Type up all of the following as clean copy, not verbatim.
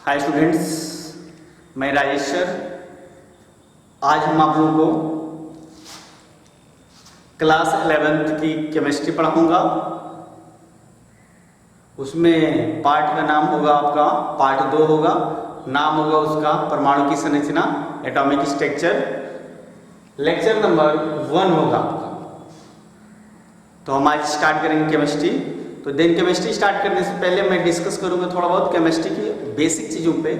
Hi students, मैं Rajesh sir. आज हम आप लोगों को क्लास 11th की केमिस्ट्री पढ़ाऊंगा। उसमें पार्ट का नाम होगा आपका पार्ट 2 होगा। नाम होगा उसका परमाणु की संरचना, एटॉमिक स्ट्रक्चर। लेक्चर नंबर 1 होगा आपका। तो हम आज स्टार्ट करेंगे केमिस्ट्री। तो देन केमिस्ट्री स्टार्ट करने से पहले मैं डिस्कस करूंगा थोड़ा बहुत केमिस्ट्री की बेसिक चीज़ों पे,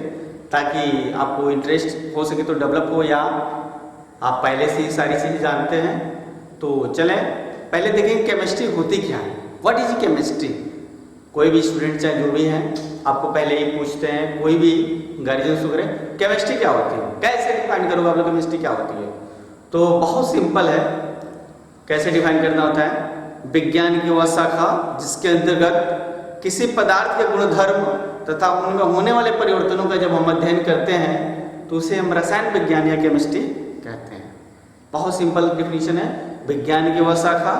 ताकि आपको इंटरेस्ट हो सके तो डेवलप हो, या आप पहले से ही सारी चीज़ें जानते हैं। तो चलें पहले देखें केमिस्ट्री होती क्या है, व्हाट इज केमिस्ट्री। कोई भी स्टूडेंट चाहे जो भी हैं आपको पहले ही पूछते हैं, कोई भी गार्जियंस वगैरह, केमिस्ट्री क्या होती है, कैसे डिफाइन करोगे आप लोग केमिस्ट्री क्या होती है। तो बहुत सिंपल है, कैसे डिफाइन करना होता है। विज्ञान की वह शाखा जिसके अंतर्गत किसी पदार्थ के गुणधर्म तथा उनमें होने वाले परिवर्तनों का जब हम अध्ययन करते हैं तो उसे हम रसायन विज्ञान या केमिस्ट्री कहते हैं। बहुत सिंपल डिफिनीशन है। विज्ञान की वह शाखा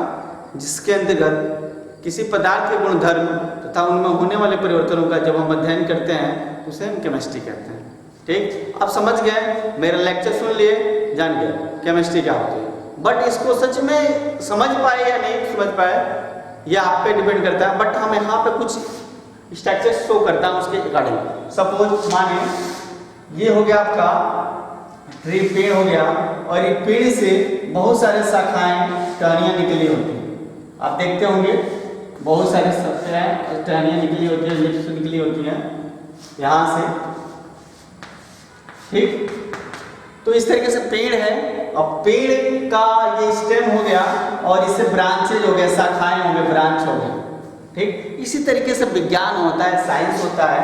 जिसके अंतर्गत किसी पदार्थ के गुणधर्म तथा उनमें होने वाले परिवर्तनों का जब हम अध्ययन करते हैं उसे हम केमिस्ट्री कहते हैं। ठीक, आप समझ गए, मेरा लेक्चर सुन लिए, जान गए केमिस्ट्री क्या होती है। बट इसको सच में समझ पाए या नहीं समझ पाए यह आप पे डिपेंड करता है। बट हम यहाँ पे कुछ स्ट्रक्चर शो करता हूँ उसके अकॉर्डिंग। सपोज माने ये हो गया आपका ट्री, पेड़ हो गया, और ये पेड़ से बहुत सारे शाखाएं टहनियाँ निकली होती हैं। आप देखते होंगे बहुत सारे शाखाएं टहनियाँ निकली होती है, लिप्स निकली होती हैं यहाँ से। ठीक, तो इस तरीके से पेड़ है, और पेड़ का ये स्टेम हो गया और इससे ब्रांचेज हो गए, शाखाएं हो गए, ब्रांच हो गए। ठीक, इसी तरीके से विज्ञान होता है, साइंस होता है।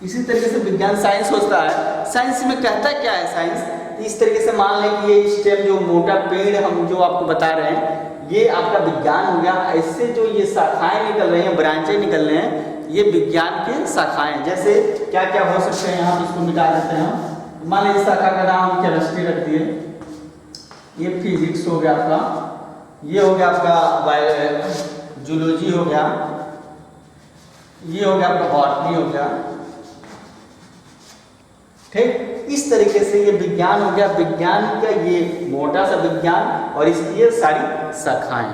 इसी तरीके से विज्ञान साइंस होता है। साइंस में कहता है क्या है साइंस, इस तरीके से मान लें कि ये स्टेम जो मोटा पेड़ हम जो आपको बता रहे हैं ये आपका विज्ञान हो गया। ऐसे जो ये शाखाएं निकल रही हैं, ब्रांचें निकल रहे हैं, ये विज्ञान के शाखाएं। जैसे क्या क्या हो सकते हैं, यहाँ इसको मिटा देते हैं हम। मान लीजिए शाखा का नाम केमिस्ट्री रख दिए, ये फिजिक्स हो गया आपका, ये हो गया आपका जूलॉजी हो गया, ये हो गया आपका बॉटनी हो गया। ठीक, इस तरीके से ये विज्ञान हो गया। विज्ञान का ये मोटा सा विज्ञान और इसकी ये सारी शाखाएं।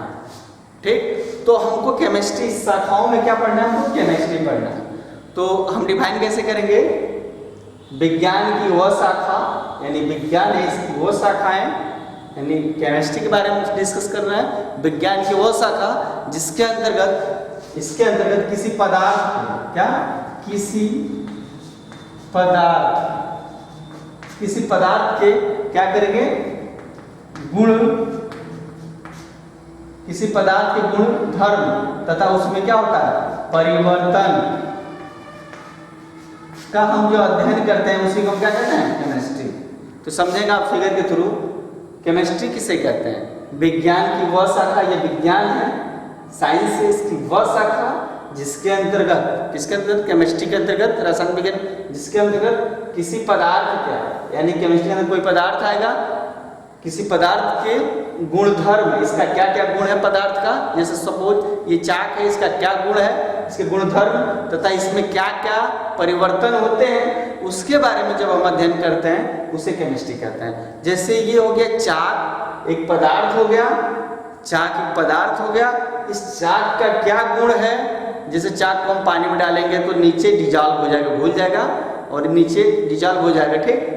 ठीक, तो हमको केमिस्ट्री शाखाओं में क्या पढ़ना है, हमको केमिस्ट्री पढ़ना है। तो हम डिफाइन कैसे करेंगे, विज्ञान की वह शाखा, यानी विज्ञान है इसकी वो शाखाएं, यानी केमिस्ट्री के बारे में डिस्कस कर रहे हैं। विज्ञान की वो शाखा जिसके अंतर्गत, इसके अंतर्गत किसी पदार्थ, क्या किसी पदार्थ के क्या करेंगे, गुण, किसी पदार्थ के गुण धर्म तथा उसमें क्या होता है परिवर्तन का हम जो अध्ययन करते हैं उसी को हम क्या कहते हैं, केमिस्ट्री। तो समझेंगे आप फिगर के थ्रू केमिस्ट्री किसे कहते हैं। विज्ञान की वह शाखा, ये विज्ञान है, साइंस है इसकी वह शाखा जिसके अंतर्गत, किसके अंतर्गत, केमिस्ट्री के अंतर्गत, रसायन विज्ञान, जिसके अंतर्गत किसी पदार्थ का, यानी केमिस्ट्री में कोई पदार्थ आएगा, किसी पदार्थ के गुणधर्म, इसका क्या क्या गुण है पदार्थ का। जैसे सपोज ये चाक है, इसका क्या गुण है, इसके गुणधर्म तथा इसमें क्या क्या परिवर्तन होते हैं, उसके बारे में जब हम अध्ययन करते हैं उसे केमिस्ट्री कहते हैं। जैसे ये हो गया चाक, एक पदार्थ हो गया, चाक एक पदार्थ हो गया, इस चाक का क्या गुण है। जैसे चाक को हम पानी में डालेंगे तो नीचे डिजॉल्व हो जाएगा, घुल जाएगा और नीचे डिजॉल्व हो जाएगा। ठीक,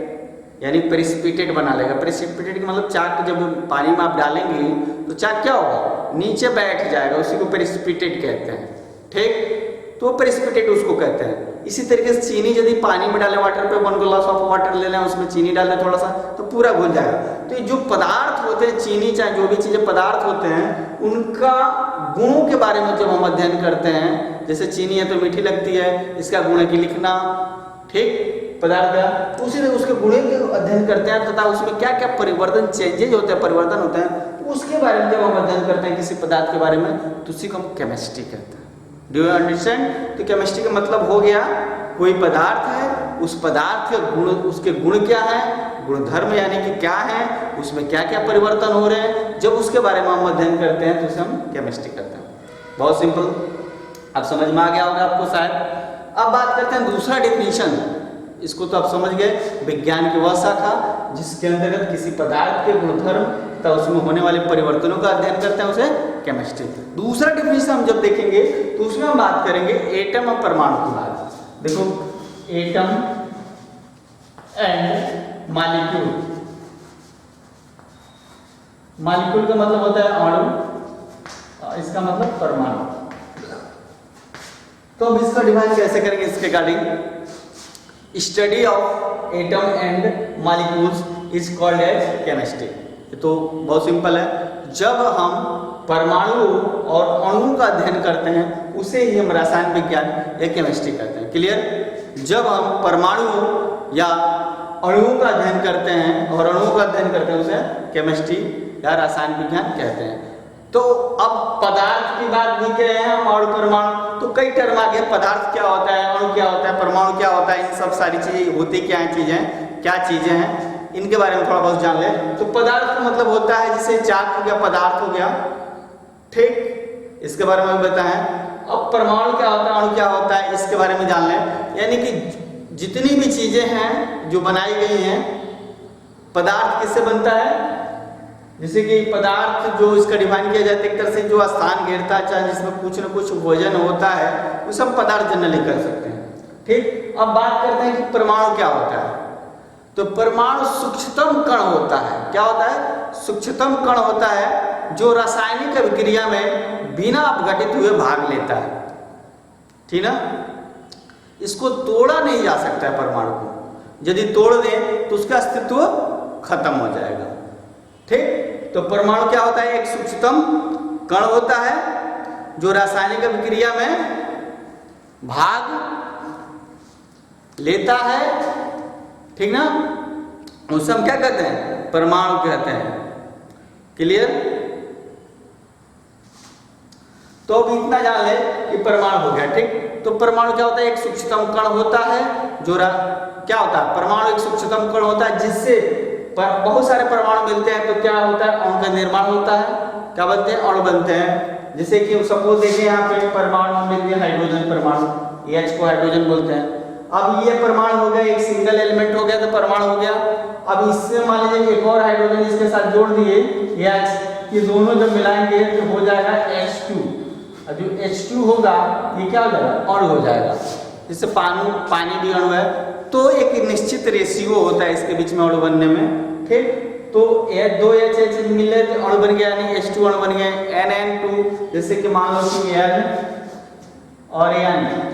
यानी प्रेसिपिटेट बना लेगा। प्रेसिपिटेट का मतलब चाक जब पानी में आप डालेंगे तो चाक क्या होगा, नीचे बैठ जाएगा, उसी को प्रेसिपिटेट कहते हैं। ठीक, तो प्रेसिपिटेट उसको कहते हैं। इसी तरीके से चीनी यदि पानी में डालें, वाटर पे 1 ग्लास ऑफ वाटर ले लें, उसमें चीनी डाल लें थोड़ा सा, तो पूरा घुल जाएगा। तो ये जो पदार्थ होते हैं, चीनी चाहे जो भी चीज़ें पदार्थ होते हैं, उनका गुणों के बारे में जब हम अध्ययन करते हैं, जैसे चीनी है तो मीठी लगती है, इसका गुण है कि लिखना, ठीक, पदार्थ का, तो उसी उसके गुणों के अध्ययन करते हैं तथा उसमें क्या क्या परिवर्तन, चेंजेज होते हैं, परिवर्तन होते हैं, तो उसके बारे में जब हम अध्ययन करते हैं किसी पदार्थ के बारे में, तो उसी को हम केमिस्ट्री कहते हैं। Do you understand. तो केमिस्ट्री का मतलब हो गया कोई पदार्थ है, उस पदार्थ के गुण, उसके गुण क्या है, गुणधर्म यानी कि क्या है, उसमें क्या क्या परिवर्तन हो रहे हैं, जब उसके बारे में हम अध्ययन करते हैं तो उसे हम केमिस्ट्री कहते हैं। बहुत सिंपल, अब समझ में आ गया होगा आपको शायद। अब बात करते हैं दूसरा डेफिनेशन। इसको तो आप समझ गए, विज्ञान की वह शाखा जिसके अंतर्गत किसी पदार्थ के गुणधर्म तथा उसमें होने वाले परिवर्तनों का अध्ययन करते हैं, उसे केमिस्ट्री। दूसरा डेफिनेशन हम जब देखेंगे तो उसमें हम बात करेंगे एटम और परमाणु की बात। देखो, एटम एंड मॉलिक्यूल। मॉलिक्यूल का मतलब होता है अणु, इसका मतलब परमाणु। तो अब इसका डिफाइन कैसे करेंगे इसके regarding? Study of atom and molecules is called as chemistry. तो बहुत सिंपल है, जब हम परमाणु और अणु का अध्ययन करते हैं उसे ही हम रसायन विज्ञान या केमिस्ट्री कहते हैं। क्लियर? जब हम परमाणु या अणुओं का अध्ययन करते हैं और अणुओं का अध्ययन करते हैं उसे केमिस्ट्री या रसायन विज्ञान कहते हैं। तो अब पदार्थ की बात भी कह रहे हैं हम और परमाणु, तो कई टर्म आ गए। पदार्थ क्या होता है, अणु क्या होता है, परमाणु क्या होता है, इन सब सारी चीजें होती क्या है, चीजें क्या चीजें हैं, इनके बारे में थोड़ा बहुत जान ले। तो पदार्थ का मतलब होता है जैसे चाक हो गया, पदार्थ हो गया, ठीक, इसके बारे में बताएं। अब परमाणु क्या होता है, अणु क्या होता है, इसके बारे में जान लें। यानी कि जितनी भी चीजें हैं जो बनाई गई हैं, पदार्थ किससे बनता है? जैसे कि पदार्थ जो इसका डिफाइन किया जाता है एक तरह से जो स्थान घेरता है, चाहे जिसमें कुछ न कुछ वजन होता है, उसे हम पदार्थ जनरली कर सकते हैं। ठीक, अब बात करते हैं कि परमाणु क्या होता है। तो परमाणु सूक्ष्मतम कण होता है। क्या होता है? सूक्ष्मतम कण होता है जो रासायनिक अभिक्रिया में बिना अपघटित हुए भाग लेता है। ठीक ना? इसको तोड़ा नहीं जा सकता है परमाणु को। यदि तोड़ दें तो उसका अस्तित्व खत्म हो जाएगा। ठीक, तो परमाणु क्या होता है? एक सूक्ष्मतम कण होता है जो रासायनिक अभिक्रिया में भाग लेता है। ठीक ना? उसे हम क्या कहते हैं? परमाणु कहते हैं। क्लियर? तो अब इतना जान ले कि परमाणु हो गया। ठीक, तो परमाणु क्या होता है? एक सूक्ष्मतम कण होता है जो क्या होता है? परमाणु एक सूक्ष्मतम कण होता है जिससे बहुत सारे परमाणु मिलते हैं। तो क्या होता है? अणु का निर्माण होता है। क्या बनते हैं? अणु बनते हैं। जैसे कि सपोज देखिए यहाँ पे परमाणु मिल गया, हाइड्रोजन परमाणु, H को हाइड्रोजन बोलते हैं। अब ये परमाणु हो गया, एक सिंगल एलिमेंट हो गया तो परमाणु हो गया। अब इससे मान लीजिए एक और हाइड्रोजन इसके साथ जोड़ दिए, H, ये दोनों जब मिलाएंगे तो हो जाएगा H2। और जो H2 होगा ये क्या हो जाएगा? अणु हो जाएगा। जैसे पानी भी अणु है, तो एक निश्चित रेशियो होता है इसके बीच में अणु बनने में। ठीक, तो दो H मिले तो अणु बन गया, यानी H2 अणु बन गया। NN2, जैसे कि मान लो कि N और N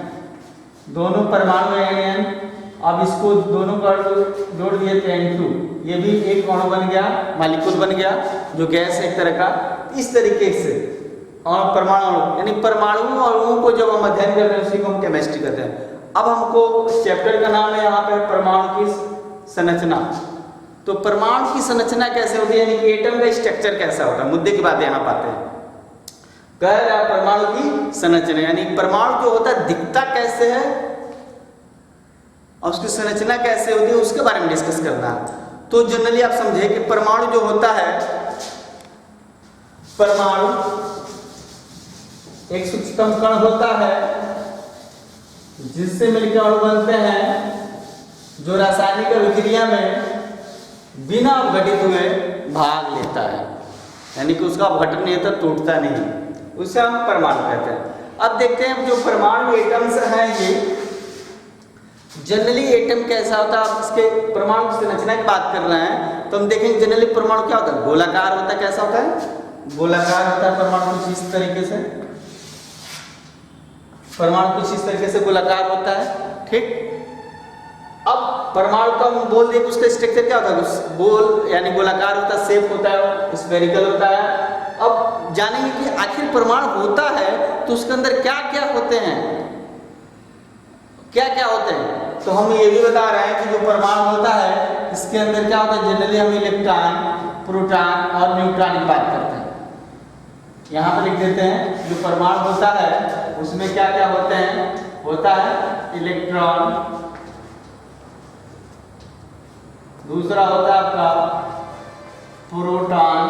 दोनों परमाणु है N। अब इसको दोनों का जोड़ दिए तो N2, ये भी एक अणु बन गया, मॉलिक्यूल बन गया जो गैस है एक तरह का। इस तरीके से और परमाणु, यानी परमाणु और अणुओं को जब हम अध्ययन करते हैं उसी को हम केमिस्ट्री कहते हैं। अब हमको चैप्टर का नाम है यहाँ पे परमाणु की संरचना। तो परमाणु की संरचना कैसे होती है, यानी कि एटम का स्ट्रक्चर कैसा होता है, मुद्दे की बात यहाँ पाते हैं। कह रहा है परमाणु की संरचना, यानी परमाणु जो होता है दिखता कैसे है और उसकी संरचना कैसे होती है उसके बारे में डिस्कस करना है। तो जनरली आप समझे कि परमाणु जो होता है, परमाणु एक सूक्ष्मतम कण होता है जिससे मिलकर अणु बनते हैं जो रासायनिक अभिक्रिया में बिना अपघटित हुए भाग लेता है, यानी कि उसका अपघटन नहीं होता, टूटता नहीं, उसे हम परमाणु कहते हैं। अब देखते हैं जो परमाणु एटम्स हैं, ये जनरली एटम कैसा होता है। आप इसके परमाणु की संरचना की बात कर रहे हैं तो हम देखेंगे जनरली परमाणु क्या होता है? गोलाकार होता है। कैसा होता है? गोलाकार होता है परमाणु कुछ इस तरीके से, परमाणु कुछ इस तरीके से गोलाकार होता है। ठीक, अब परमाणु का हम बोल दें उसका स्ट्रक्चर क्या होता है? गोल यानी गोलाकार होता है, शेप होता है, स्फेरिकल होता है। अब जानेंगे कि आखिर परमाणु होता है तो उसके अंदर क्या क्या होते हैं, क्या क्या होते हैं। तो हम ये भी बता रहे हैं कि जो परमाणु होता है इसके अंदर क्या होता है? जनरली हम इलेक्ट्रॉन, प्रोटॉन और न्यूट्रॉन की बात करते हैं। यहाँ पर लिख देते हैं जो परमाणु होता है उसमें क्या क्या होते हैं। होता है इलेक्ट्रॉन, दूसरा होता है आपका प्रोटॉन,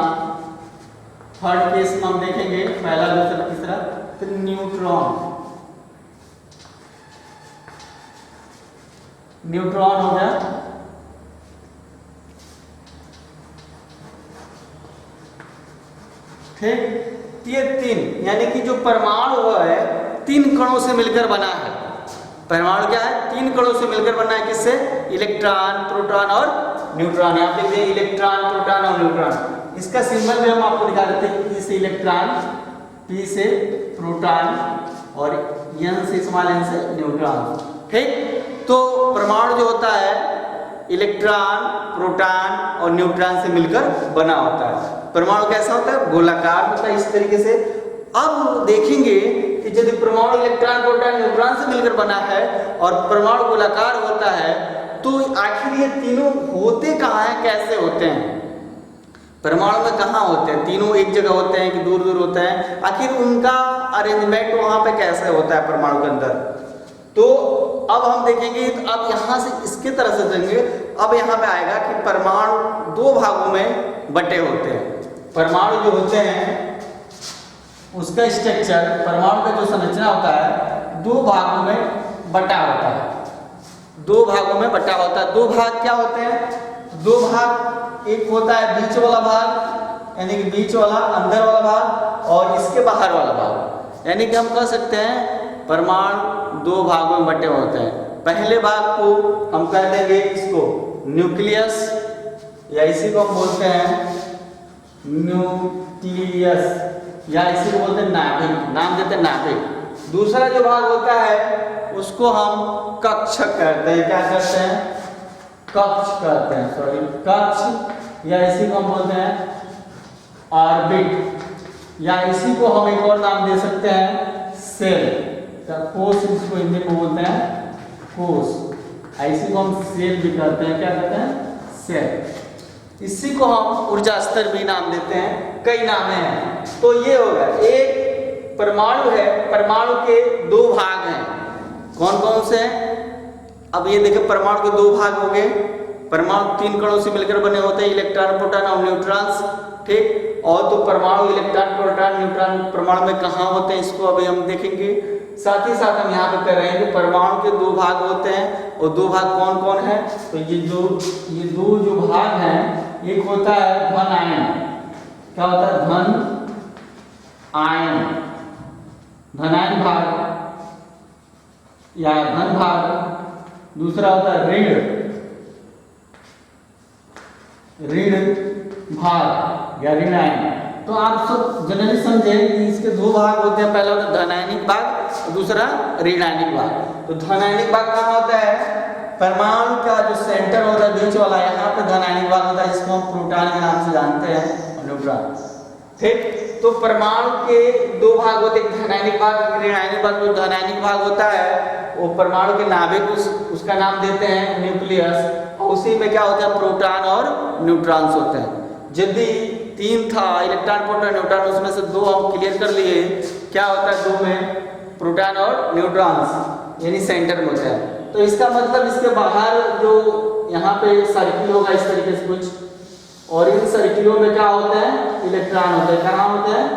थर्ड केस में हम देखेंगे पहला, दूसरा, तीसरा, फिर न्यूट्रॉन। न्यूट्रॉन हो गया, ठीक। ये तीन, यानी कि जो परमाणु है 3 कणों से मिलकर बना है। परमाणु क्या है? 3 कणों से मिलकर बना है। किससे? इलेक्ट्रॉन, प्रोटॉन और न्यूट्रॉन। यहाँ पे देखिए इलेक्ट्रॉन, प्रोटॉन और न्यूट्रॉन। इसका सिंबल भी हम आपको दिखा देते हैं। ई से इलेक्ट्रॉन, पी से प्रोटॉन और एन से स्मॉल एन से न्यूट्रॉन, ठीक। तो परमाणु जो होता है इलेक्ट्रॉन, प्रोटॉन और न्यूट्रॉन से मिलकर बना होता है। परमाणु कैसा होता है? गोलाकार होता है इस तरीके से। अब देखेंगे कि यदि परमाणु इलेक्ट्रॉन, प्रोटॉन, न्यूट्रॉन से मिलकर बना है और परमाणु गोलाकार होता है, तो आखिर ये तीनों होते कहाँ हैं, कैसे होते हैं? परमाणु में कहाँ होते हैं? तीनों एक जगह होते हैं कि दूर दूर होते हैं? आखिर उनका अरेंजमेंट वहाँ पे कैसे होता है परमाणु के अंदर? तो अब हम देखेंगे। अब यहाँ से इसके तरह से देंगे। अब यहाँ पे आएगा कि परमाणु 2 भागों में बटे होते हैं। परमाणु जो होते हैं उसका स्ट्रक्चर, परमाणु का जो संरचना होता है 2 भागों में बटा होता है। 2 भागों में बटा होता है। 2 भाग क्या होते हैं? 2 भाग, एक होता है बीच वाला भाग, यानी कि बीच वाला अंदर वाला भाग, और इसके बाहर वाला भाग। यानी कि हम कह सकते हैं परमाणु 2 भागों में बटे होते हैं। पहले भाग को हम कह देंगे इसको न्यूक्लियस, या इसी को हम बोलते हैं न्यूक्लियस, या इसी को बोलते हैं नाभिक, नाम देते हैं नाभिक। दूसरा जो भाग होता है उसको हम कक्षक कहते हैं। क्या कहते हैं? कक्ष कहते हैं, सॉरी कक्ष, या इसी को हम बोलते हैं ऑर्बिट, या इसी को हम एक और नाम दे सकते हैं सेल, कोष, इसको हिंदी में बोलते हैं कोष। इसी को हम सेल भी कहते हैं। क्या कहते हैं? सेल। इसी को हम ऊर्जा स्तर भी नाम देते हैं, कई नाम हैं। तो ये होगा, एक परमाणु है, परमाणु के 2 भाग हैं। कौन कौन से हैं? अब ये देखिए परमाणु के 2 भाग हो गए। परमाणु 3 कणों से मिलकर बने होते हैं, इलेक्ट्रॉन, प्रोटॉन और न्यूट्रॉन्स, ठीक। और तो परमाणु इलेक्ट्रॉन, प्रोटॉन, न्यूट्रॉन परमाणु में कहाँ होते हैं इसको अभी हम देखेंगे। साथ ही साथ हम यहाँ पे कर रहे हैं कि परमाणु के 2 भाग होते हैं, और 2 भाग कौन कौन है? तो ये दो जो भाग हैं, एक होता है धन आयन। क्या होता है? धन आयन, धनायन भाग या धन भाग। दूसरा होता है ऋण भाग या ऋण आयन। तो आप सब जनरली समझे कि इसके 2 भाग होते हैं। पहला होता है धनायनिक भाग, दूसरा ऋणायनिक भाग। तो धनायनिक भाग कहाँ होता है? परमाणु का जो सेंटर होता है बीच वाला, यहाँ पे धनायनिक भाग होता है, जिसको हम प्रोटॉन के नाम से जानते हैं, न्यूट्रॉन, ठीक। तो परमाणु के 2 भाग होते हैं, धनायनिक भाग, ऋणायनिक भाग। जो धनायनिक भाग होता है वो परमाणु के नाभिक, उसका नाम देते हैं न्यूक्लियस, और उसी में क्या होता है? प्रोटॉन और न्यूट्रॉन्स होते हैं। यदि 3 था, इलेक्ट्रॉन, प्रोटॉन, न्यूट्रॉन, उसमें से 2 हम क्लियर कर लिए। क्या होता है 2 में? प्रोटॉन और न्यूट्रॉन्स, यानी सेंटर में होता है। तो इसका मतलब इसके बाहर जो यहाँ पे सर्किल होगा इस तरीके से कुछ, और इन सर्किलों में क्या होता है? इलेक्ट्रॉन होते हैं। कहाँ होते हैं?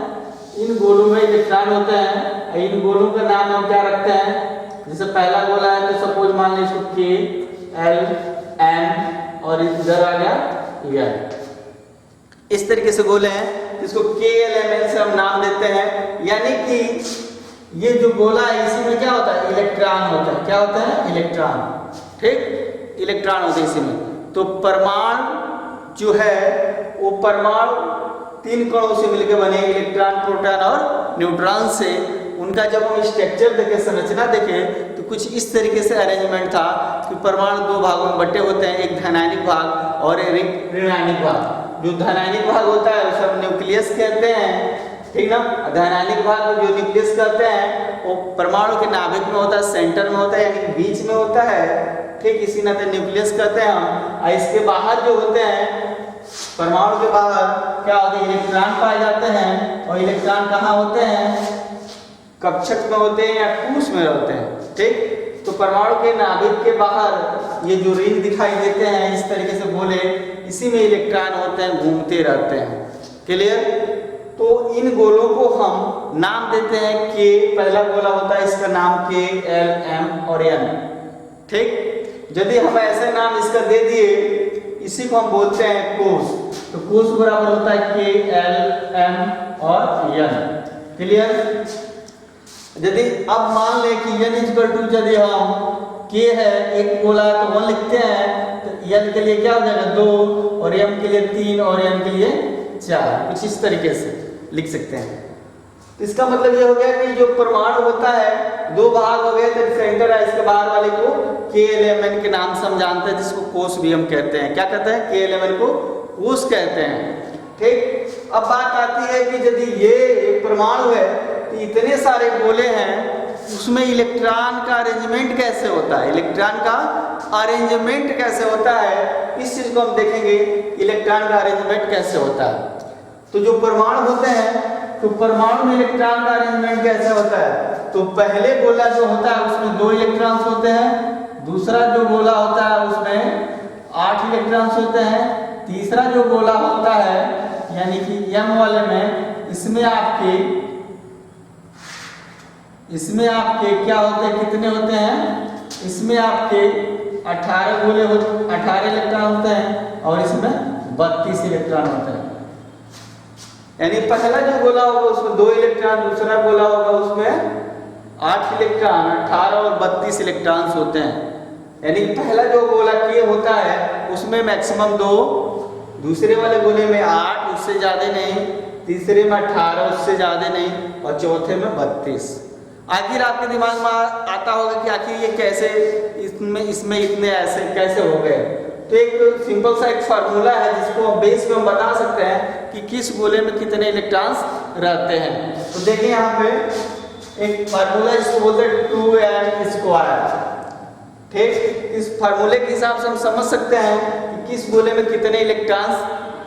इन गोलों में इलेक्ट्रॉन होते हैं। इन गोलों का नाम हम क्या रखते हैं? जैसे पहला गोला है तो सपोज मान लीजिए इसको K, L, M, और इधर आ गया L। इस तरीके से गोले हैं, इसको K, L, M, L से हम नाम देते हैं। यानी कि ये जो गोला है इसी में क्या होता है? इलेक्ट्रॉन होता है। क्या होता है? इलेक्ट्रॉन, ठीक। इलेक्ट्रॉन होते हैं इसी में। तो परमाणु जो है वो परमाणु 3 कणों से मिलकर बने, इलेक्ट्रॉन, प्रोटॉन और न्यूट्रॉन से। उनका जब हम स्ट्रक्चर देखें, संरचना देखें, तो कुछ इस तरीके से अरेंजमेंट था कि परमाणु 2 भागों में बटे होते हैं, एक धनायनिक भाग और एक ऋणायनिक भाग। जो धनायनिक भाग होता है उसे हम न्यूक्लियस कहते हैं, ठीक ना। धनायनिक भाग जो न्यूक्लियस कहते हैं वो परमाणु के नाभिक में होता है, सेंटर में होता है, यानी बीच में होता है, ठीक। इसी नाते न्यूक्लियस कहते हैं हम। और इसके बाहर जो होते हैं, परमाणु के बाहर क्या होते हैं? इलेक्ट्रॉन पाए जाते हैं। और इलेक्ट्रॉन कहाँ होते हैं? कक्षक में होते हैं या कोश में होते हैं, ठीक। तो परमाणु के नाभिक के बाहर ये जो रिंग दिखाई देते हैं इस तरीके से गोले, इसी में इलेक्ट्रॉन होते हैं, घूमते रहते हैं, क्लियर। तो इन गोलों को हम नाम देते हैं K, पहला गोला होता है इसका नाम K, L, M और N, ठीक। यदि हम ऐसे नाम इसका दे दिए, इसी को हम बोलते हैं कोस। तो कोस बराबर होता है KLM और N। क्लियर? यदि अब मान लें कि N इक्वल टू, यदि हम K है एक बोला तो 1 लिखते हैं, तो N के लिए क्या हो जाएगा 2 और M के लिए 3 और N के लिए 4, कुछ इस तरीके से लिख सकते हैं। तो इसका मतलब ये हो गया कि जो परमाणु होता है 2 भाग हो गए, तो सेंटर है, इसके बाहर वाले को KLMN के नाम से हम जानते हैं, जिसको कोस भी हम कहते हैं। क्या कहते हैं? KLMN को कोस कहते हैं। ठीक। अब बात आती है कि यदि ये एक परमाणु है तो इतने सारे गोले हैं, उसमें इलेक्ट्रॉन का अरेंजमेंट कैसे होता है? इलेक्ट्रॉन का अरेंजमेंट कैसे होता है, इस चीज को हम देखेंगे। इलेक्ट्रॉन का अरेंजमेंट कैसे होता है? तो जो परमाणु होते हैं, तो परमाणु में इलेक्ट्रॉन का अरेंजमेंट कैसे होता है? तो पहले गोला जो होता है उसमें 2 इलेक्ट्रॉन्स होते हैं, दूसरा जो गोला होता है उसमें 8 इलेक्ट्रॉन्स होते हैं, तीसरा जो गोला होता है यानी कि M वाले में, इसमें आपके क्या होते हैं, कितने होते हैं? इसमें आपके 18 गोले 18 इलेक्ट्रॉन होते हैं और इसमें 32 इलेक्ट्रॉन होते हैं। यानी पहला जो गोला होगा उसमें 2 इलेक्ट्रॉन, दूसरा गोला होगा उसमें 8 इलेक्ट्रॉन, 18 और 32 इलेक्ट्रॉन्स होते हैं। यानी पहला जो गोला K होता है उसमें मैक्सिमम 2, दूसरे वाले गोले में 8, उससे ज़्यादा नहीं, तीसरे में 18, उससे ज़्यादा नहीं, और चौथे में 32। आखिर आपके दिमाग में आता होगा कि आखिर ये कैसे, इसमें इतने ऐसे कैसे हो गए? तो एक सिंपल सा एक फार्मूला है जिसको बेस में हम बता सकते हैं कि किस गोले में कितने इलेक्ट्रॉन्स रहते हैं। तो देखिए यहाँ पे एक फार्मूला जिसको बोलते हैं 2n²। ठीक। इस फार्मूले के हिसाब से हम समझ सकते हैं कि किस गोले में कितने इलेक्ट्रॉन्स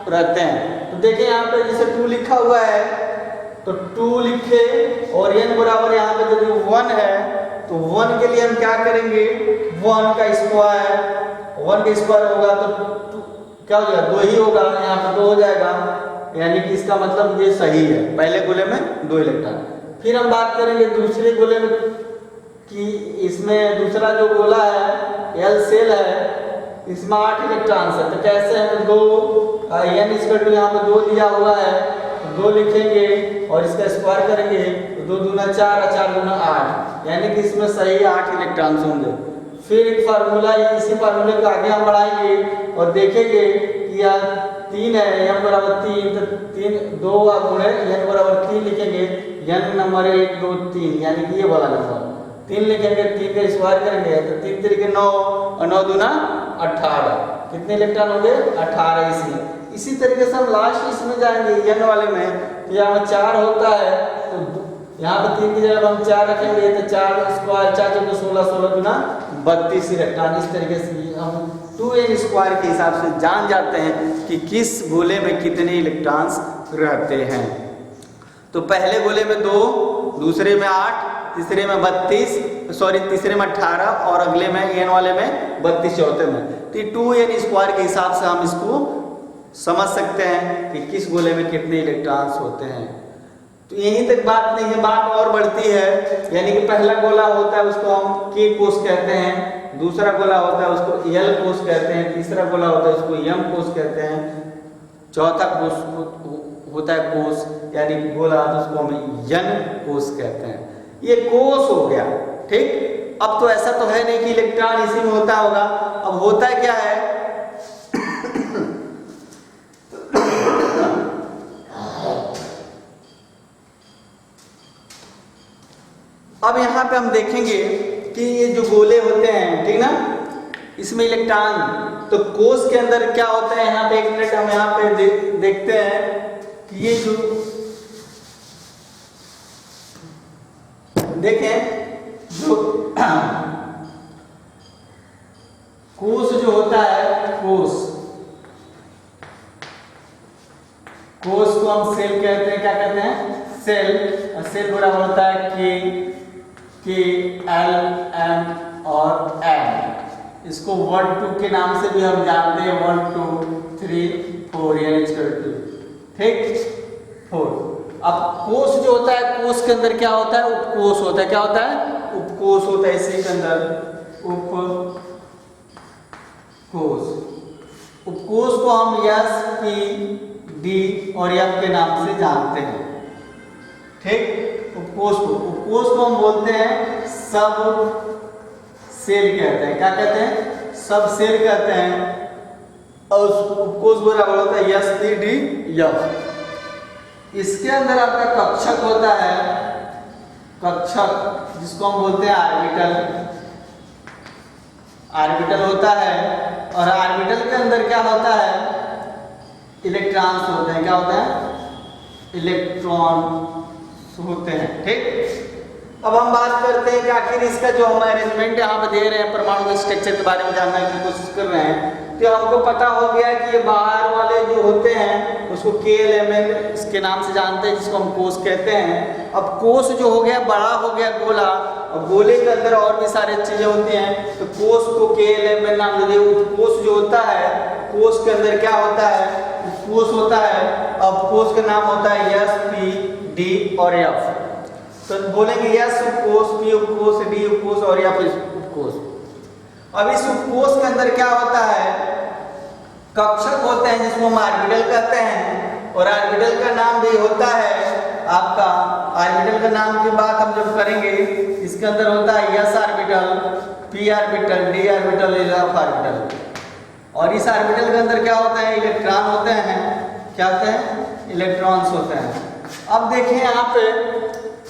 रहते हैं। तो देखिए यहाँ पे जैसे 2 लिखा हुआ है, तो 2 लिखे और n बराबर यहाँ पे यदि 1 है, तो 1 के लिए हम क्या करेंगे? 1 का स्क्वायर होगा तो क्या हो जाएगा? 2 ही होगा, यहाँ पे 2 हो जाएगा, यानी कि इसका मतलब ये सही है, पहले गोले में 2 इलेक्ट्रॉन। फिर हम बात करेंगे दूसरे गोले में कि इसमें दूसरा जो गोला है L सेल है, इसमें 8 इलेक्ट्रॉन्स है। तो कैसे है? 2 N इक्वल टू यहाँ पे 2 दिया हुआ है, तो 2 लिखेंगे और इसका स्क्वायर करेंगे, तो 2 दूना 4 और 4 दूना 8, यानी कि इसमें सही 8 इलेक्ट्रॉन्स होंगे। फिर एक फार्मूला, इसी फार्मूले को आगे हम बढ़ाएंगे और देखेंगे कि यह 3 है, M बराबर 3, तो 3 2 गुणे N बराबर 3 लिखेंगे, N नंबर 1 2 3, यानी कि ये वाला नंबर 3 लिखेंगे, 3 का स्क्वायर करेंगे तो 3 तरीके 9 और 9 दूना 18, कितने इलेक्ट्रॉन होंगे? 18। इसी तरीके से हम लास्ट इसमें जाएंगे N वाले में, तो यहाँ 4 होता है, तो यहाँ पे 3 की जगह हम 4 रखेंगे, तो 4 स्क्वायर 4 चौके 16, 16 दूना 32 इलेक्ट्रॉन। इस तरीके से हम 2n² के हिसाब से जान जाते हैं कि किस गोले में कितने इलेक्ट्रॉन्स रहते हैं। तो पहले गोले में 2, दूसरे में 8, तीसरे में 32, तीसरे में 18 और अगले में n वाले में 32, चौथे में। तो 2n² के हिसाब से हम इसको समझ सकते हैं कि किस गोले में कितने इलेक्ट्रॉन्स होते हैं। तो यहीं तक बात नहीं है, बात और बढ़ती है। यानी कि पहला गोला होता है उसको हम K कोस कहते हैं, दूसरा गोला होता है उसको L कोस कहते हैं, तीसरा गोला होता है उसको M कोस कहते हैं, चौथा कोस होता है कोस यानी गोला, तो उसको हम N कोस कहते हैं। ये कोस हो गया। ठीक। अब तो ऐसा तो है नहीं कि इलेक्ट्रॉन इसी में होता होगा। अब होता है क्या है? अब यहाँ पे हम देखेंगे कि ये जो गोले होते हैं, ठीक ना, इसमें इलेक्ट्रॉन, तो कोस के अंदर क्या होता है? यहाँ पे एक मिनट हम यहाँ पे देखते हैं कि ये जो देखें जो कोस जो होता है, कोस को हम सेल कहते हैं। क्या कहते हैं? सेल। सेल बराबर होता है K L M और N। इसको 1 2 के नाम से भी हम जानते हैं, 1 2 3 4 यानी 2। ठीक, 4। अब कोश जो होता है, कोश के अंदर क्या होता है? उपकोश होता है। क्या होता है? उपकोश होता है। इसी के अंदर उपकोश कोश। उपकोश को हम एस पी डी और एफ के नाम से जानते हैं। ठीक, उपकोश को हम बोलते हैं सब सेल कहते हैं। क्या कहते हैं? सब सेल कहते हैं। और उपकोश बराबर होता है एस पी डी एफ। इसके अंदर आपका कक्षक होता है, कक्षक जिसको हम बोलते हैं ऑर्बिटल। ऑर्बिटल होता है और ऑर्बिटल के अंदर क्या होता है? इलेक्ट्रॉन्स होते हैं। क्या होता है? इलेक्ट्रॉन होते हैं। ठीक, अब हम बात करते हैं कि आखिर इसका जो हम अरेंजमेंट यहाँ पे दे रहे हैं, परमाणु के स्ट्रक्चर के बारे में जानने की कोशिश कर रहे हैं, तो हमको पता हो गया कि ये बाहर वाले जो होते हैं उसको KLMN इसके नाम से जानते हैं, जिसको हम कोश कहते हैं। अब कोश जो हो गया बड़ा हो गया गोला, और गोले के अंदर और भी सारी चीजें होती हैं, तो कोश को KLMN नाम दे दिया। उपकोश जो होता है, कोश के अंदर क्या होता है? उपकोश होता है। अब कोश का नाम होता है एस पी डी और एफ। तो बोलेंगे एस उपकोश, पी उपकोश, डी उपकोश और एफ उपकोश। अब इस उपकोश के अंदर क्या होता है? कक्षक होते हैं जिसको हम ऑर्बिटल कहते हैं, और ऑर्बिटल का नाम भी होता है आपका, ऑर्बिटल का नाम की बात हम जब करेंगे, इसके अंदर होता है S orbital, P orbital, D orbital, F orbital. और इस ऑर्बिटल के अंदर क्या होता है? इलेक्ट्रॉन होते हैं। क्या होते हैं? इलेक्ट्रॉन्स होते हैं। अब देखिए यहाँ पे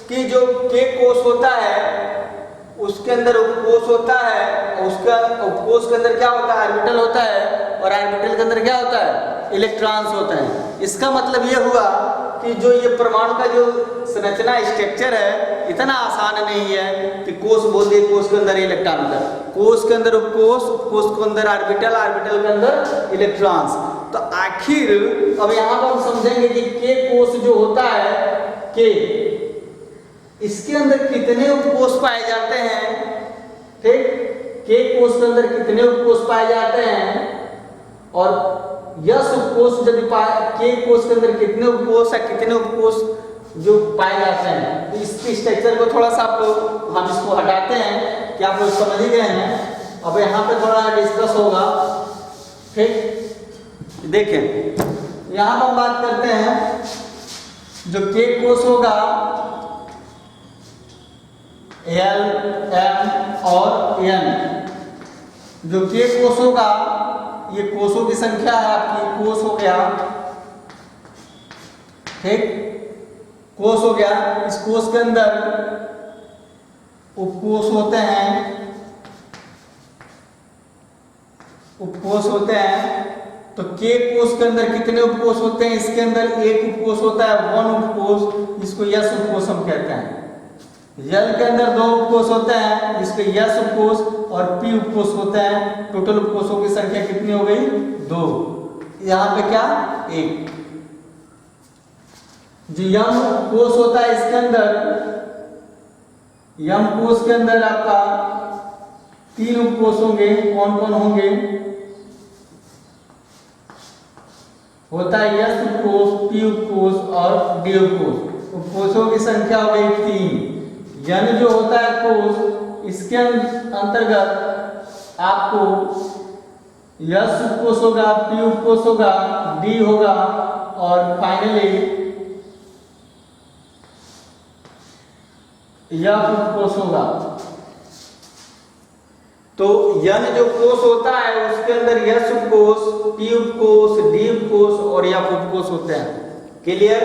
कि जो के कोश होता है उसके अंदर उपकोश होता है, उसका उपकोश के अंदर क्या होता है? ऑर्बिटल होता है, और ऑर्बिटल के अंदर क्या होता है? इलेक्ट्रॉन्स होते हैं। इसका मतलब ये हुआ कि जो ये परमाणु का जो संरचना स्ट्रक्चर है इतना आसान नहीं है कि कोश बोल दिए, कोश के अंदर इलेक्ट्रॉन होता है, कोश के अंदर उपकोश, उपकोश के अंदर ऑर्बिटल, ऑर्बिटल के अंदर इलेक्ट्रॉन्स। तो आखिर अब यहाँ पर हम समझेंगे कि के कोश जो होता है, के इसके अंदर कितने उपकोश पाए जाते हैं। ठीक, के कोश के अंदर कितने उपकोश पाए जाते हैं, और यस उपकोश यदि के कोश के अंदर कितने उपकोश या कितने उपकोश जो पाए जाते हैं। तो इसकी स्ट्रक्चर को थोड़ा सा आप लोग हम इसको हटाते हैं कि आप लोग समझ ही गए हैं। अब यहाँ पे थोड़ा डिस्कस होगा। ठीक, देखें यहाँ पर हम बात करते हैं जो के कोश होगा L, M और N। जो के कोश होगा, ये कोशों की संख्या है आपकी, कोश हो गया। ठीक, कोश हो गया। इस कोश के अंदर उपकोश होते हैं, उपकोश होते हैं। तो के कोश के अंदर कितने उपकोश होते हैं? इसके अंदर एक उपकोश होता है, वन उपकोश, जिसको यस उपकोश हम कहते हैं। जल के अंदर दो उपकोश होते हैं, जिसके यस उपकोश और पी उपकोश होते हैं। टोटल उपकोशों की संख्या कितनी हो गई? 2। यहाँ पे क्या? 1। जो यम कोश होता है इसके अंदर, यम कोश के अंदर आपका 3 उपकोश होंगे। कौन कौन होंगे? होता है यस उपकोश, पी उपकोश और डी उपकोश। उपकोशों की संख्या हो गई 3। यन जो होता है कोश, इसके अंतर्गत आपको यस उपकोश होगा, पी उपकोश होगा, डी होगा और फाइनली एफ उपकोश होगा। तो यन जो कोश होता है उसके अंदर यस उपकोश, पी उपकोश, डी उपकोश और एफ उपकोश होते हैं। क्लियर?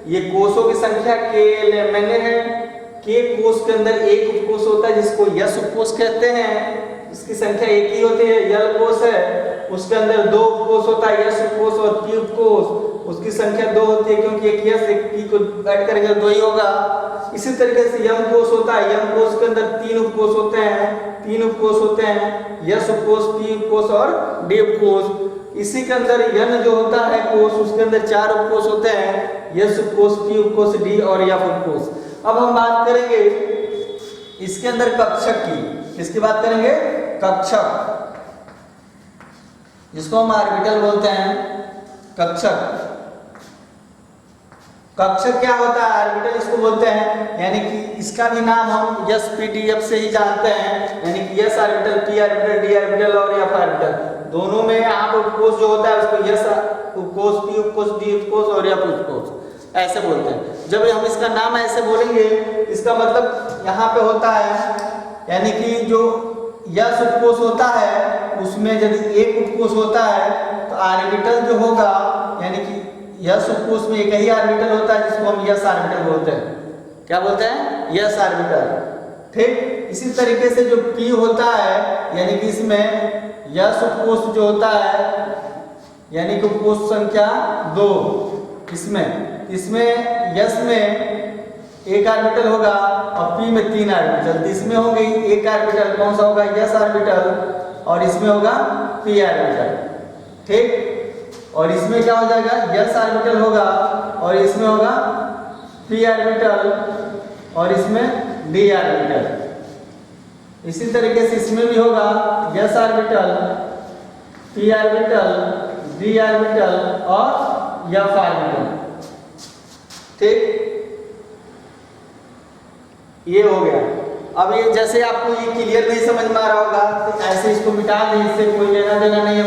ये कोशों की संख्या KLMN है। के कोश के अंदर एक उपकोश होता है जिसको यस उपकोश कहते हैं, इसकी संख्या एक ही होती है। यल कोश है, उसके अंदर 2 उपकोश होता है, यस उपकोश और पी उपकोश, उसकी संख्या 2 होती है, क्योंकि एक यस एक पी को ऐड करेंगे 2 ही होगा। इसी तरीके से यम कोश होता है, यम कोश के अंदर 3 उपकोश होते हैं, 3 उपकोश होते हैं, यस उपकोश, पी उपकोश और डी उपकोश। इसी के अंदर यन जो होता है कोश, उसके अंदर 4 उपकोश होते हैं, यस उपकोश, पी उपकोश, डी और एफ उपकोश। अब हम बात करेंगे इसके अंदर कक्षक की। किसकी बात करेंगे? कक्षक, जिसको हम ऑर्बिटल बोलते हैं। कक्षक, कक्षक क्या होता है? ऑर्बिटल इसको बोलते हैं। यानी कि इसका भी नाम हम एस पी डी एफ से ही जानते हैं, यानी कि S orbital, P orbital, D orbital और एफ ऑर्बिटल। दोनों में यहाँ पे उपकोष जो होता है उसको यस उपकोष, पी उपकोष, डी उपकोष और एफ उपकोष ऐसे बोलते हैं। जब हम इसका नाम ऐसे बोलेंगे इसका मतलब यहाँ पे होता है, यानी कि जो यस उपकोष होता है उसमें यदि एक उपकोष होता है तो ऑर्बिटल जो होगा, यानी कि यस उपकोष में एक ही ऑर्बिटल होता है जिसको हम यस ऑर्बिटल बोलते हैं। क्या बोलते हैं? Yes orbital. ठीक इसी तरीके से जो पी होता है, यानी कि इसमें यस उपकोष जो होता है, यानी कि उपकोष संख्या 2, इसमें यस में एक ऑर्बिटल होगा और पी में 3 ऑर्बिटल। इसमें होंगे एक ऑर्बिटल, कौन सा होगा? यस ऑर्बिटल, और इसमें होगा पी ऑर्बिटल। ठीक, और इसमें क्या हो जाएगा? यस ऑर्बिटल होगा और इसमें होगा पी ऑर्बिटल और इसमें डी ऑर्बिटल। इसी तरीके से इसमें भी होगा yes orbital, P orbital, D orbital और एफ ऑर्बिटल। ठीक, ये हो गया। अब ये जैसे आपको ये क्लियर नहीं समझ में आ रहा होगा तो ऐसे इसको मिटा दें, इससे कोई लेना देना नहीं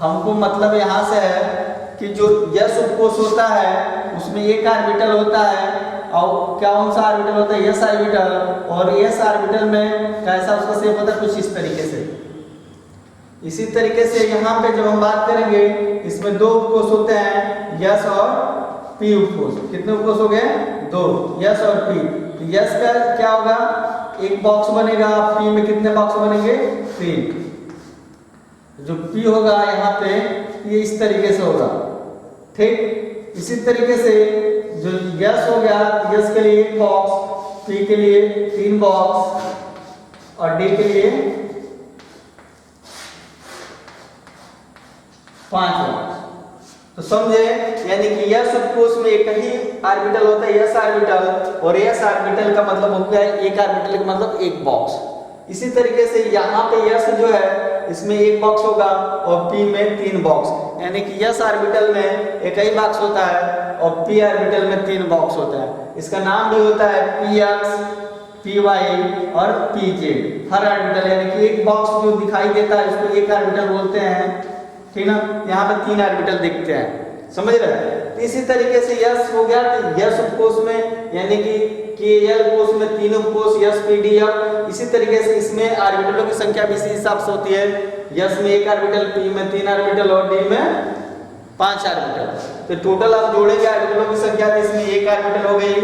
हमको मतलब यहाँ से है कि जो यस उपकोष होता है उसमें एक ऑर्बिटल होता है, और कौन सा ऑर्बिटल होता है? यस ऑर्बिटल, और यस ऑर्बिटल में कैसा उसका शेप होता है? कुछ इस तरीके से। इसी तरीके से यहाँ पे जब हम बात करेंगे इसमें 2 उपकोष होते हैं, यस और पी उपकोष। कितने उपकोष हो गए? 2, यस और पी। तो यस का क्या होगा? एक बॉक्स बनेगा, पी में कितने बॉक्स बनेंगे? 3। जो पी होगा यहाँ पे ये इस तरीके से होगा। ठीक, इसी तरीके से जो यस हो गया, यस के लिए 1 बॉक्स, पी के लिए 3 बॉक्स और डी के लिए 5 बॉक्स। तो समझे, यानी कि यस उपकोष में एक ही ऑर्बिटल होता है, यस ऑर्बिटल, और यस ऑर्बिटल का मतलब हो गया एक ऑर्बिटल का मतलब 1 बॉक्स। इसी तरीके से यहाँ पे यस जो है इसमें 1 बॉक्स होगा और पी में 3 बॉक्स, यानी कि यस ऑर्बिटल में एक ही बॉक्स होता है और पी ऑर्बिटल में 3 बॉक्स होता है। इसका नाम भी होता है पी एक्स, पी वाई और पी जेड। हर ऑर्बिटल यानी कि एक बॉक्स जो दिखाई देता है उसको एक ऑर्बिटल बोलते हैं। ठीक ना, यहाँ पे 3 ऑर्बिटल दिखते हैं, समझ रहे? तो इसी तरीके से यस हो गया, तो यस उपकोष में यानी कि के कोष में 3 उपकोष, यस पी डी एफ। इसी तरीके से इसमें ऑर्बिटलों की संख्या भी इसी हिसाब से होती है, यस में 1 ऑर्बिटल, पी में 3 ऑर्बिटल और डी में 5 ऑर्बिटल। तो टोटल आप जोड़ेंगे ऑर्बिटलों की संख्या, तो इसमें 1 ऑर्बिटल हो गई,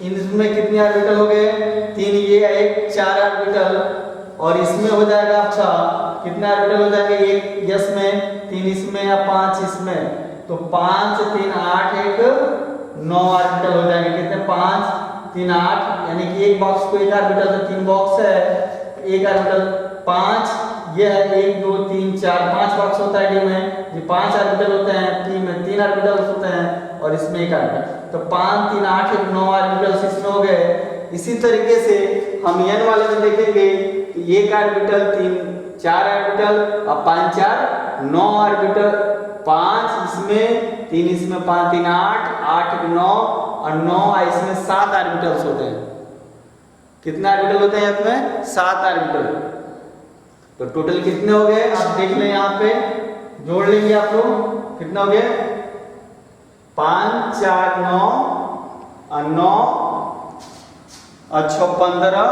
इनमें कितने ऑर्बिटल हो गए? 3, ये 1, 4 ऑर्बिटल, और इसमें हो जाएगा आपका कितने ऑर्बिटल हो जाएंगे? 1 यस में, 3 इसमें या 5 इसमें, तो 5, 3, 8, 1, 9 ऑर्बिटल हो जाएंगे। कितने? 5, 3, 8, यानी कि एक बॉक्स को 1 ऑर्बिटल, तो 3 बॉक्स है, 1 ऑर्बिटल 5, ये है 1, 2, 3, 4, 5 बॉक्स होता है डी में, ये 5 ऑर्बिटल होते हैं, पी में 3 ऑर्बिटल होते हैं और इसमें 1 ऑर्बिटल, तो 5, 3, 8, 1, 9 ऑर्बिटल इसमें हो गए। इसी तरीके से हम एन वाले में देखेंगे, 1 ऑर्बिटल, 3, 4 ऑर्बिटल और 5, 4, 9 ऑर्बिटल, 5 इसमें, 3 इसमें, 5, 3, 8, 8, 9 और 9 इसमें 7 ऑर्बिटल्स होते हैं। कितने ऑर्बिटल होते हैं इसमें? 7 ऑर्बिटल। तो टोटल कितने हो गए आप देख लें, यहाँ पे जोड़ लेंगे आप लोग, कितना हो गया? 5, 4, 9 और 9 और 6, 15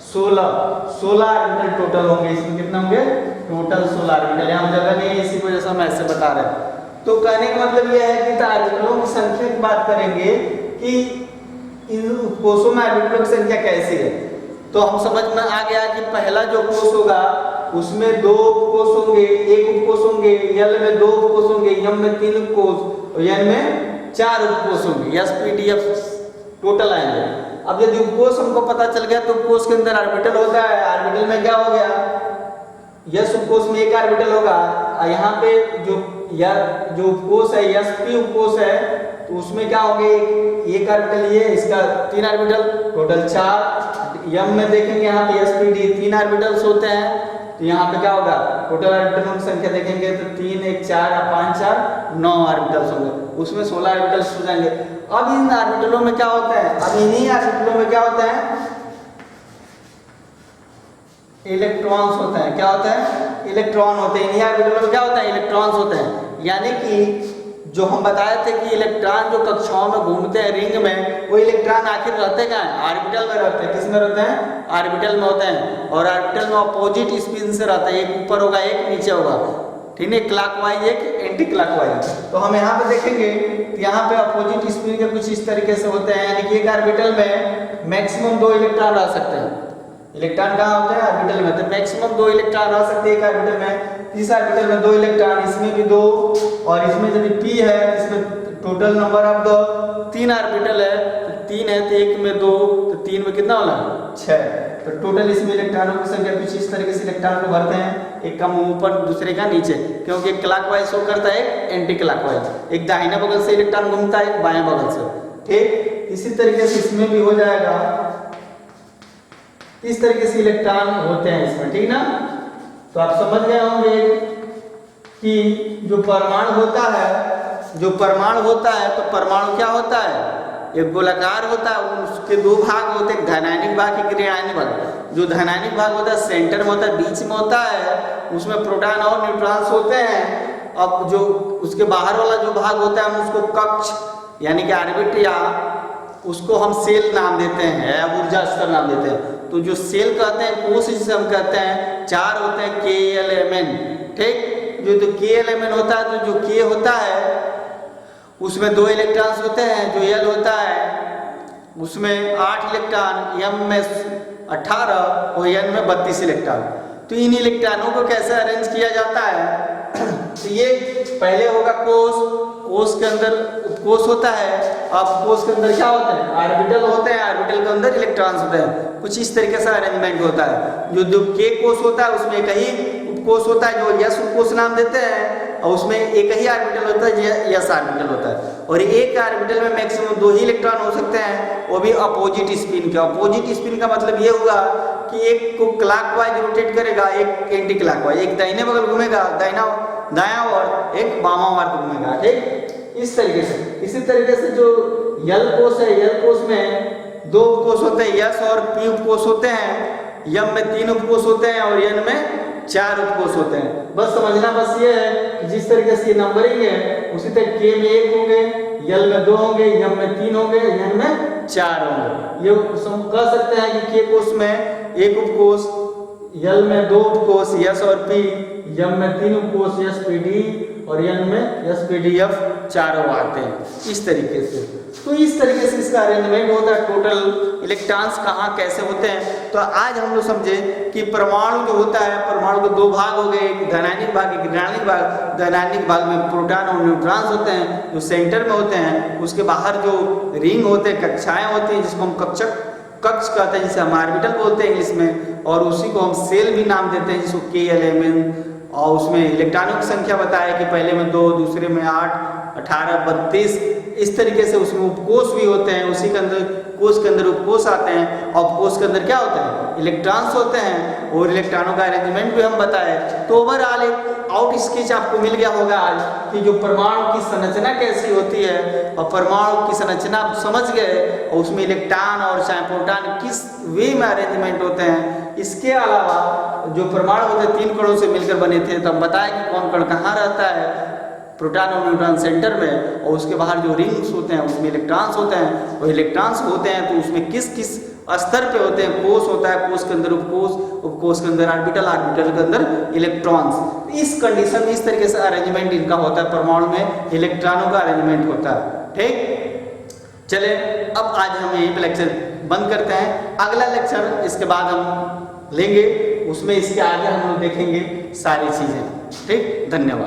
16 ऑर्बिटल टोटल होंगे। इसमें कितने होंगे? Total 16 orbital. यहाँ जगह नहीं है, इसी वजह से हम ऐसे बता रहे हैं। तो कहने का मतलब यह है कि ऑर्बिटलों की संख्या की बात करेंगे कि इन कोषों में ऑर्बिटलों की संख्या कैसी है, तो हम समझ में आ गया कि पहला जो कोष होगा उसमें 2 उपकोष होंगे, 1 उपकोष होंगे, यल में 2 उपकोष होंगे, यम में 3 उपकोष और एन में 4 उपकोष होंगे। Yes P D F total आएंगे। अब यदि उपकोष हमको पता चल गया तो उपकोष के अंदर ऑर्बिटल होता है, ऑर्बिटल में क्या हो गया? यस उपकोष में 1 ऑर्बिटल होगा, यहाँ पे जो उपकोष है यस पी उपकोष है तो उसमें क्या होंगे? 1 ऑर्बिटल, ये इसका 3 ऑर्बिटल, टोटल 4। यम में देखेंगे यहाँ पे एस पी डी 3 ऑर्बिटल्स होते हैं, तो यहाँ पे क्या होगा? टोटल ऑर्बिटलों की संख्या देखेंगे तो 3, 1, 4 और 5, 4, 9 ऑर्बिटल्स होंगे, उसमें 16 ऑर्बिटल्स हो जाएंगे। अब इन ऑर्बिटलों में क्या होता है? अब इन्हीं ऑर्बिटलों में क्या होता है? इलेक्ट्रॉन्स होते हैं। क्या होता है? इलेक्ट्रॉन होते हैं। इन्हीं ऑर्बिटल में क्या होता है? इलेक्ट्रॉन्स होते हैं। यानी कि जो हम बताए थे कि इलेक्ट्रॉन जो कक्षाओं में घूमते हैं रिंग में, वो इलेक्ट्रॉन आखिर रहते कहाँ हैं? ऑर्बिटल में रहते हैं। किस में रहते हैं? ऑर्बिटल में होते हैं। और ऑर्बिटल में अपोजिट स्पिन से रहता है, एक ऊपर होगा एक नीचे होगा, ठीक है, क्लॉकवाइज एक एंटी क्लॉकवाइज। तो हम यहाँ पे देखेंगे, यहाँ पे अपोजिट स्पिन के कुछ इस तरीके से होते हैं, यानी कि एक ऑर्बिटल में मैक्सिमम 2 इलेक्ट्रॉन रह सकते हैं। इलेक्ट्रॉन कहाँ होते हैं? ऑर्बिटल में। तो मैक्सिमम 2 इलेक्ट्रॉन रह सकते हैं एक ऑर्बिटल में। इस ऑर्बिटल में 2 इलेक्ट्रॉन, इसमें भी 2, और इसमें यदि p है, इसमें total number of the 3 orbital है, तो 3 है तो 1 में 2, तो 3 में कितना होला? 6। तो टोटल इसमें इलेक्ट्रॉनों की संख्या कुछ इस तरीके से इलेक्ट्रॉन को भरते हैं, एक का मुंह ऊपर दूसरे का नीचे, क्योंकि एक क्लॉकवाइज शो करता है, एक एंटी क्लॉकवाइज, एक दाहिने बगल से इलेक्ट्रॉन घूमता है, एक बाएं बगल से। ठीक, इसी तरीके से इसमें भी हो जाएगा। इस तरीके से इलेक्ट्रॉन होते हैं इसमें, ठीक ना? तो आप समझ गए होंगे कि जो परमाणु होता है, तो परमाणु क्या होता है? एक गोलाकार होता है, उसके 2 भाग होते हैं, धनायनिक भाग एक ऋणायनिक भाग। जो धनायनिक भाग होता है सेंटर में होता है, बीच में होता है, उसमें प्रोटॉन और न्यूट्रॉन्स होते हैं। अब जो उसके बाहर वाला जो भाग होता है, हम उसको कक्ष यानी कि ऑर्बिट, या उसको हम सेल नाम देते हैं, या ऊर्जा स्तर नाम देते हैं। तो जो सेल कहते हैं, कोश जिसे हम कहते हैं, 4 होते हैं KLMN। ठीक, जो KLMN होता है, तो जो K होता है उसमें 2 इलेक्ट्रॉन्स होते हैं, जो L होता है उसमें 8 इलेक्ट्रॉन, M में 18 और N में 32 इलेक्ट्रॉन। तो इन इलेक्ट्रॉनों को कैसे अरेंज किया जाता है? तो ये पहले होगा कोश, कोश के अंदर उपकोश होता है। अब कोश के अंदर क्या होता है? ऑर्बिटल होते हैं, ऑर्बिटल के अंदर इलेक्ट्रॉन्स होते हैं। कुछ इस तरीके से अरेंजमेंट होता है। जो K कोश होता है उसमें एक ही उपकोश होता है, जो S उपकोश नाम देते हैं, और उसमें एक ही ऑर्बिटल होता है, S ऑर्बिटल होता है। और एक ऑर्बिटल में मैक्सिमम 2 ही इलेक्ट्रॉन हो सकते हैं, वो भी अपोजिट स्पिन के। अपोजिट स्पिन का मतलब ये हुआ कि एक को क्लॉकवाइज रोटेट करेगा, एक एंटी क्लॉकवाइज, एक दाहिने बगल घूमेगा दायां और एक बामा मार्ग घूमेगा। ठीक, इस तरीके से। इसी तरीके से जो L कोश है, L कोश में 2 उपकोश होते हैं, S और P उपकोश होते हैं, M में 3 उपकोश होते हैं और N में 4 उपकोश होते हैं। बस समझना बस ये है कि जिस तरीके से नंबरिंग है, उसी तरह K में 1 होंगे, L में 2 होंगे, M में 3 होंगे, N में 4 होंगे। ये कह सकते हैं कि K कोश में 1 उपकोश, L में 2 उपकोश S और P, M में 3 उपकोश SPD और N में SPDF, चारों आते हैं इस तरीके से। तो इस तरीके से इसका अरेंजमेंट होता है। टोटल इलेक्ट्रॉन्स कहाँ कैसे होते हैं, तो आज हम लोग समझे कि परमाणु जो होता है, परमाणु के 2 भाग हो गए, एक धनायनिक भाग एक ऋणायनिक भाग। धनायनिक भाग में प्रोटॉन और न्यूट्रॉन्स होते हैं जो सेंटर में होते हैं। उसके बाहर जो रिंग होते हैं, कक्षाएं होती हैं, जिसको हम कक्ष कहते हैं, जिसे हम ऑर्बिटल बोलते हैं इंग्लिश में, और उसी को हम सेल भी नाम देते हैं, जिसको KLMN। और उसमें इलेक्ट्रॉनों की संख्या बताया कि पहले में 2, दूसरे में 8, 18, 32। इस तरीके से उसमें उपकोश भी होते हैं, उसी के अंदर कोश के अंदर उपकोश आते हैं, और उपकोश के अंदर क्या होता है? इलेक्ट्रॉन्स होते हैं, और इलेक्ट्रॉनों का अरेंजमेंट भी हम बताए। तो ओवरऑल एक आउट स्केच आपको मिल गया होगा आज कि जो परमाणु की संरचना कैसी होती है, और परमाणु की संरचना आप समझ गए, और उसमें इलेक्ट्रॉन और चाहे प्रोटॉन किस वे में अरेंजमेंट होते हैं। इसके अलावा जो परमाणु होते हैं 3 कणों से मिलकर बने थे, तो हम बताएं कि कौन कण कहाँ रहता है, प्रोटॉन और न्यूट्रॉन सेंटर में, और उसके बाहर जो रिंग्स होते हैं उसमें इलेक्ट्रॉन्स होते हैं। और इलेक्ट्रॉन्स होते हैं तो उसमें किस किस स्तर पे होते हैं? कोश होता है, कोश के अंदर उपकोश, उपकोश के अंदर ऑर्बिटल, ऑर्बिटल के अंदर इलेक्ट्रॉन्स। इस कंडीशन में इस तरीके से अरेंजमेंट इनका होता है। परमाणु में इलेक्ट्रॉनों का अरेंजमेंट होता है। ठीक, चले अब आज हम यही पे लेक्चर बंद करते हैं। अगला लेक्चर इसके बाद हम लेंगे, उसमें इसके आगे हम लोग देखेंगे सारी चीजें। ठीक, धन्यवाद।